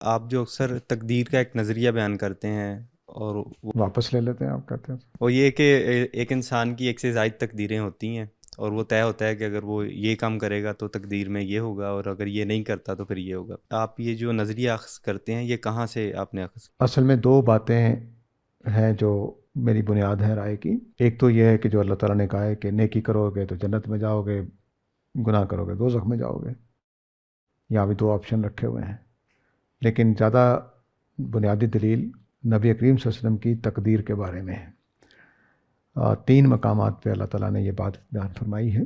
آپ جو اکثر تقدیر کا ایک نظریہ بیان کرتے ہیں، اور واپس لے لیتے ہیں آپ کہتے ہیں؟ وہ یہ کہ ایک انسان کی ایک سے زائد تقدیریں ہوتی ہیں، اور وہ طے ہوتا ہے کہ اگر وہ یہ کام کرے گا تو تقدیر میں یہ ہوگا، اور اگر یہ نہیں کرتا تو پھر یہ ہوگا۔ آپ یہ جو نظریہ اخذ کرتے ہیں، یہ کہاں سے آپ نے اخذ؟ اصل میں دو باتیں ہیں جو میری بنیاد ہے رائے کی۔ ایک تو یہ ہے کہ جو اللہ تعالیٰ نے کہا ہے کہ نیکی کرو گے تو جنت میں جاؤ گے، گناہ کرو گے دوزخ میں جاؤ گے۔ یہاں بھی دو آپشن رکھے ہوئے ہیں، لیکن زیادہ بنیادی دلیل نبی کریم صلی اللہ علیہ وسلم کی تقدیر کے بارے میں ہے۔ تین مقامات پہ اللہ تعالیٰ نے یہ بات بیان فرمائی ہے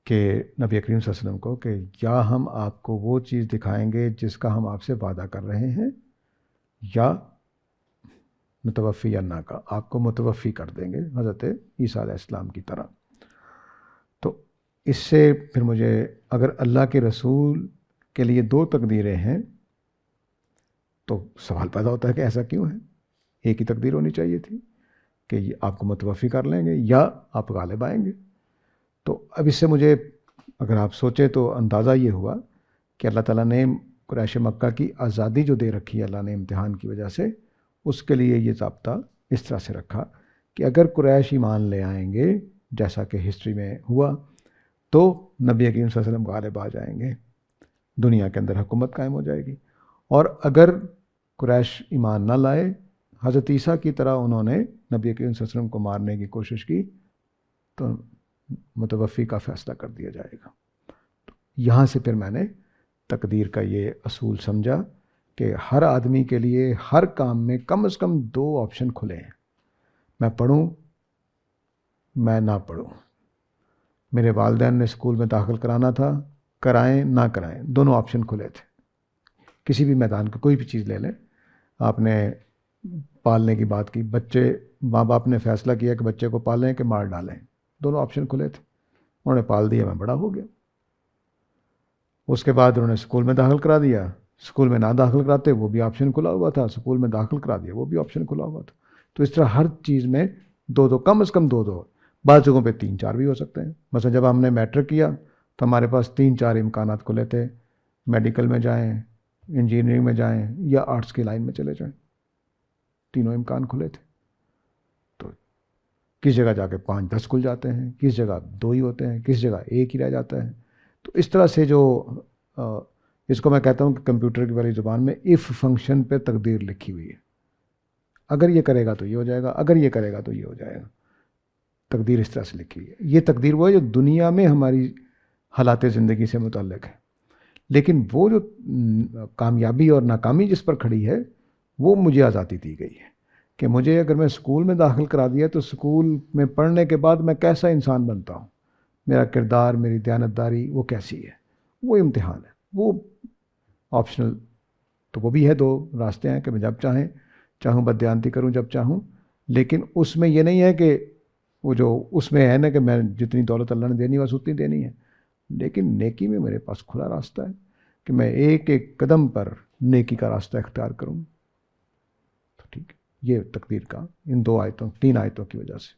کہ نبی کریم صلی اللہ علیہ وسلم کو کہ یا ہم آپ کو وہ چیز دکھائیں گے جس کا ہم آپ سے وعدہ کر رہے ہیں، یا متوفی اللہ کا، آپ کو متوفی کر دیں گے حضرت عیسیٰ علیہ السلام کی طرح۔ تو اس سے پھر مجھے، اگر اللہ کے رسول کے لیے دو تقدیریں ہیں تو سوال پیدا ہوتا ہے کہ ایسا کیوں ہے؟ ایک ہی تقدیر ہونی چاہیے تھی کہ یہ آپ کو متوفی کر لیں گے یا آپ غالب آئیں گے۔ تو اب اس سے مجھے، اگر آپ سوچیں تو اندازہ یہ ہوا کہ اللہ تعالیٰ نے قریش مکہ کی آزادی جو دے رکھی ہے اللہ نے امتحان کی وجہ سے، اس کے لیے یہ ضابطہ اس طرح سے رکھا کہ اگر قریش ایمان لے آئیں گے جیسا کہ ہسٹری میں ہوا تو نبی کریم صلی اللہ علیہ وسلم غالب آ جائیں گے، دنیا کے اندر حکومت قائم ہو جائے گی۔ اور اگر قریش ایمان نہ لائے، حضرت عیسیٰ کی طرح انہوں نے نبی کریم صلی اللہ علیہ وسلم کو مارنے کی کوشش کی، تو متوفی کا فیصلہ کر دیا جائے گا۔ یہاں سے پھر میں نے تقدیر کا یہ اصول سمجھا کہ ہر آدمی کے لیے ہر کام میں کم از کم دو آپشن کھلے ہیں، میں پڑھوں میں نہ پڑھوں۔ میرے والدین نے اسکول میں داخل کرانا تھا، کرائیں نہ کرائیں، دونوں آپشن کھلے تھے۔ کسی بھی میدان کا کوئی بھی چیز لے لیں، آپ نے پالنے کی بات کی، بچے، ماں باپ نے فیصلہ کیا کہ بچے کو پالیں کہ مار ڈالیں، دونوں آپشن کھلے تھے، انہوں نے پال دیا، میں بڑا ہو گیا۔ اس کے بعد انہوں نے اسکول میں داخل کرا دیا، اسکول میں نہ داخل کراتے وہ بھی آپشن کھلا ہوا تھا، اسکول میں داخل کرا دیا وہ بھی آپشن کھلا ہوا تھا۔ تو اس طرح ہر چیز میں دو دو، کم از کم دو دو، بعض جگہوں پہ تین چار بھی ہو سکتے ہیں۔ مثلا جب ہم نے میٹرک کیا تو ہمارے پاس تین چار امکانات کھلے تھے، میڈیکل میں جائیں، انجینئرنگ میں جائیں، یا آرٹس کی لائن میں چلے جائیں، تینوں امکان کھلے تھے۔ تو کس جگہ جا کے 5 10 کھل جاتے ہیں، کس جگہ دو ہی ہوتے ہیں، کس جگہ ایک ہی رہ جاتا ہے۔ تو اس طرح سے جو اس کو میں کہتا ہوں کہ کمپیوٹر کی والی زبان میں ایف فنکشن پہ تقدیر لکھی ہوئی ہے، اگر یہ کرے گا تو یہ ہو جائے گا، اگر یہ کرے گا تو یہ ہو جائے گا۔ تقدیر اس طرح سے لکھی ہوئی ہے۔ یہ تقدیر وہ ہے جو دنیا میں ہماری حالات زندگی سے متعلق ہے، لیکن وہ جو کامیابی اور ناکامی جس پر کھڑی ہے وہ مجھے آزادی دی گئی ہے کہ مجھے، اگر میں اسکول میں داخل کرا دیا تو اسکول میں پڑھنے کے بعد میں کیسا انسان بنتا ہوں، میرا کردار، میری دیانتداری وہ کیسی ہے، وہ امتحان ہے، وہ آپشنل۔ تو وہ بھی ہے، دو راستے ہیں کہ میں جب چاہوں بددیانتی کروں جب چاہوں، لیکن اس میں یہ نہیں ہے کہ وہ جو اس میں ہے نا کہ میں جتنی دولت اللہ نے دینی بس اتنی دینی ہے، لیکن نیکی میں میرے پاس کھلا راستہ ہے کہ میں ایک ایک قدم پر نیکی کا راستہ اختیار کروں۔ تو ٹھیک ہے، یہ تقدیر کا ان دو آیتوں، تین آیتوں کی وجہ سے